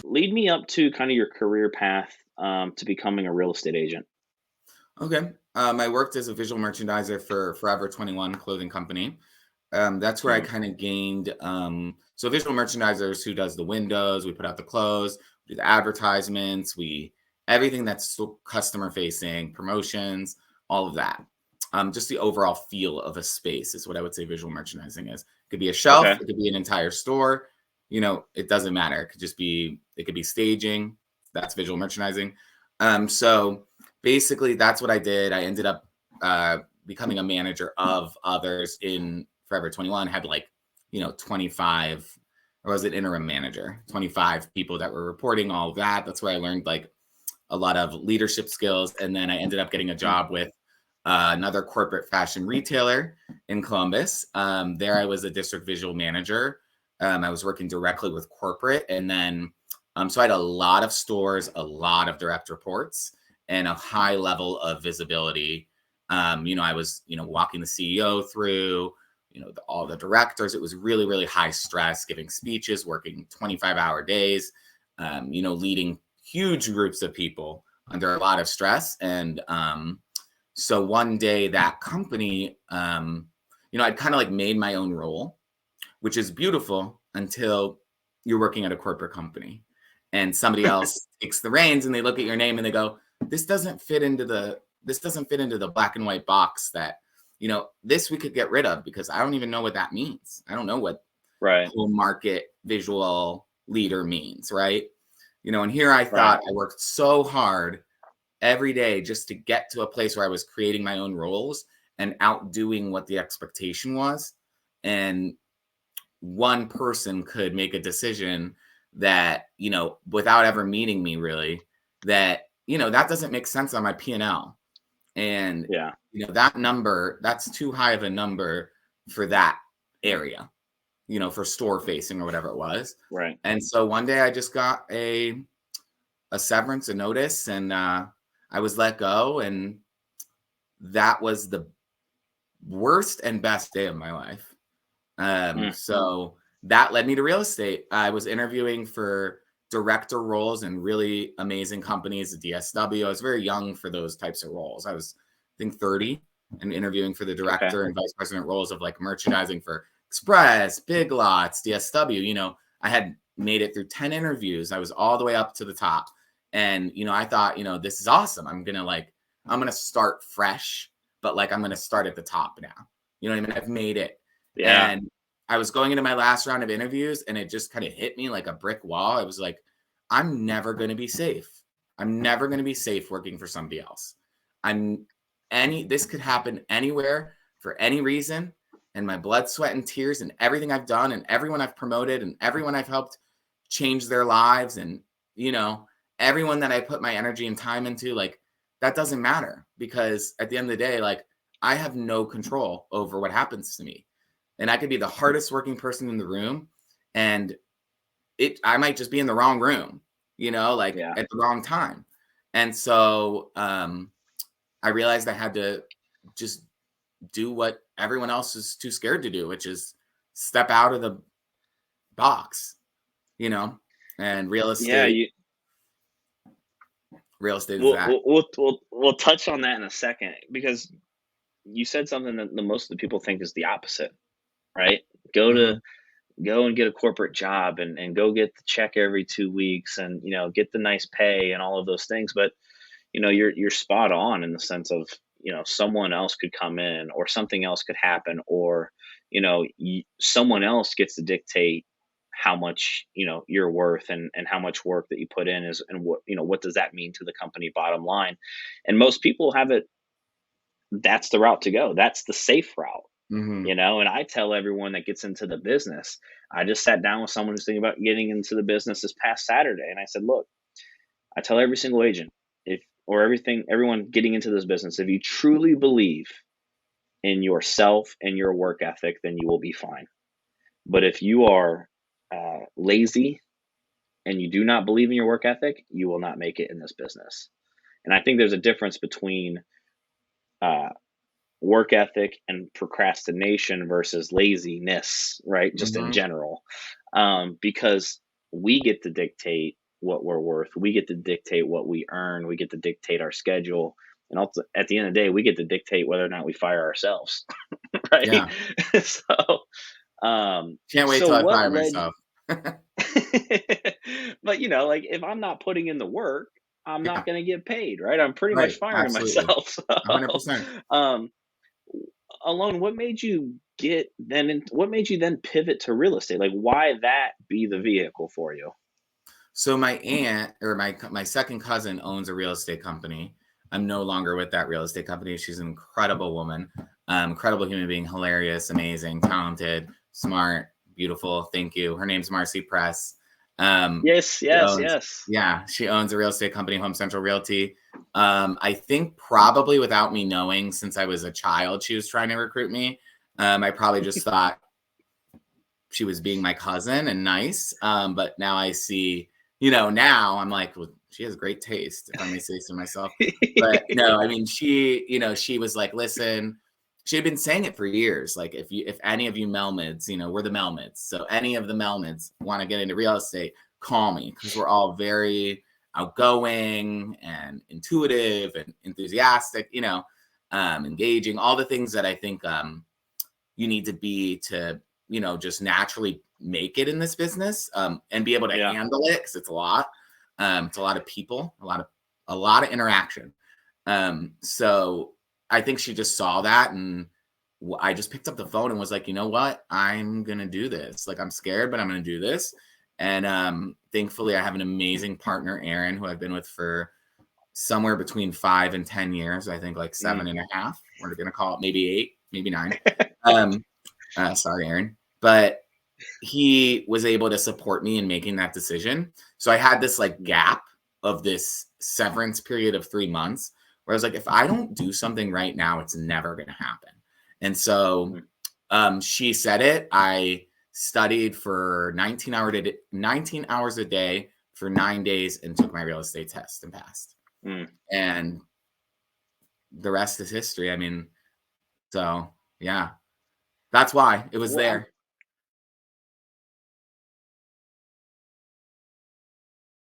lead me up to kind of your career path to becoming a real estate agent. Okay. I worked as a visual merchandiser for Forever 21 clothing company. That's where I Mm, kind of gained. So visual merchandisers who does the windows, we put out the clothes, we do the advertisements, we everything that's still customer facing, promotions, all of that. Just the overall feel of a space is what I would say visual merchandising is. It could be a shelf, okay. it could be an entire store. It doesn't matter. It could be staging. That's visual merchandising. So basically, that's what I did. I ended up becoming a manager of others in Forever 21. Had 25, or was it interim manager? 25 people that were reporting all of that. That's where I learned like a lot of leadership skills. And then I ended up getting a Mm, job with another corporate fashion retailer in Columbus. There I was a district visual manager. I was working directly with corporate. And then, so I had a lot of stores, a lot of direct reports, and a high level of visibility. I was, walking the CEO through, all the directors. It was really, really high stress, giving speeches, working 25-hour days, leading huge groups of people under a lot of stress. And so one day that company, I'd kind of like made my own role, which is beautiful until you're working at a corporate company and somebody else takes the reins and they look at your name and they go, this doesn't fit into the black and white box that, this we could get rid of because I don't even know what that means. I don't know what right. home market visual leader means, right? And here I Right. thought I worked so hard every day just to get to a place where I was creating my own roles and outdoing what the expectation was. And one person could make a decision that, without ever meeting me really, that, that doesn't make sense on my P&L. And, Yeah. that number, that's too high of a number for that area, for store facing or whatever it was. Right. And so one day I just got a severance, a notice, and I was let go. And that was the worst and best day of my life. Mm, So that led me to real estate. I was interviewing for director roles in really amazing companies, the DSW. I was very young for those types of roles. I was, I think, 30 and interviewing for the okay. director and vice president roles of like merchandising for Express, Big Lots, DSW. I had made it through 10 interviews. I was all the way up to the top. And, I thought, this is awesome. I'm going to start fresh, but like, I'm going to start at the top now. You know what I mean? I've made it. Yeah. And I was going into my last round of interviews and it just kind of hit me like a brick wall. I was like, I'm never going to be safe. I'm never going to be safe working for somebody else. This could happen anywhere for any reason. And my blood, sweat, and tears and everything I've done and everyone I've promoted and everyone I've helped change their lives and, everyone that I put my energy and time into, like, that doesn't matter because at the end of the day, like, I have no control over what happens to me. And I could be the hardest working person in the room and I might just be in the wrong room, like Yeah. at the wrong time. And so I realized I had to just do what everyone else is too scared to do, which is step out of the box, you know, and Yeah. real estate is that. We'll touch on that in a second because you said something that the most of the people think is the opposite, right? Go to Mhm. go and get a corporate job and go get the check every 2 weeks and get the nice pay and all of those things. But you're spot on in the sense of someone else could come in or something else could happen or someone else gets to dictate how much you're worth and how much work that you put in is and what does that mean to the company bottom line. And most people have it, that's the route to go, that's the safe route. Mhm. And I tell everyone that gets into the business, I just sat down with someone who's thinking about getting into the business this past Saturday. And I said, look, I tell every single agent, everyone getting into this business, if you truly believe in yourself and your work ethic, then you will be fine. But if you are lazy and you do not believe in your work ethic, you will not make it in this business. And I think there's a difference between uh, work ethic and procrastination versus laziness, right? Just in Mhm. general, because we get to dictate. what we're worth. We get to dictate what we earn. We get to dictate our schedule. And also, at the end of the day, we get to dictate whether or not we fire ourselves, right? Yeah. so, Can't wait so till I what fire led? myself. But like if I'm not putting in the work, I'm not Yeah. going to get paid, right? I'm pretty much Right. firing Absolutely. myself. So, 100%. um, Alone, what made you what made you then pivot to real estate? Like, why that be the vehicle for you? So my aunt or my second cousin owns a real estate company. I'm no longer with that real estate company. She's an incredible woman, incredible human being, hilarious, amazing, talented, smart, beautiful. Thank you. Her name's Marcy Press. Yes, She yes, owns, yes. yeah, she owns a real estate company, Home Central Realty. I think probably without me knowing, since I was a child, she was trying to recruit me. I probably just thought she was being my cousin and nice. But now I see, now I'm like, well, she has great taste, if I may say so myself. But no, I mean, she was like, listen, she had been saying it for years. Like, if any of you Melmeds, we're the Melmeds. So any of the Melmeds want to get into real estate, call me, because we're all very outgoing and intuitive and enthusiastic, engaging, all the things that I think you need to be to just naturally make it in this business, and be able to Yeah. handle it, because it's a lot. It's a lot of people, a lot of interaction. So I think she just saw that, and I just picked up the phone and was like, you know what, I'm gonna do this. Like, I'm scared, but I'm gonna do this. And thankfully, I have an amazing partner, Aaron, who I've been with for somewhere between 5 and 10 years. I think like Mm. 7.5. We're gonna call it maybe 8, maybe 9. Um, sorry, Aaron. But he was able to support me in making that decision. So I had this like gap of this severance period of 3 months where I was like, if I don't do something right now, it's never going to happen. And so Mm. she said it. I studied for 19 hours a day for 9 days and took my real estate test and passed. Mm. And the rest is history. I mean, so yeah, that's why it was Well, there.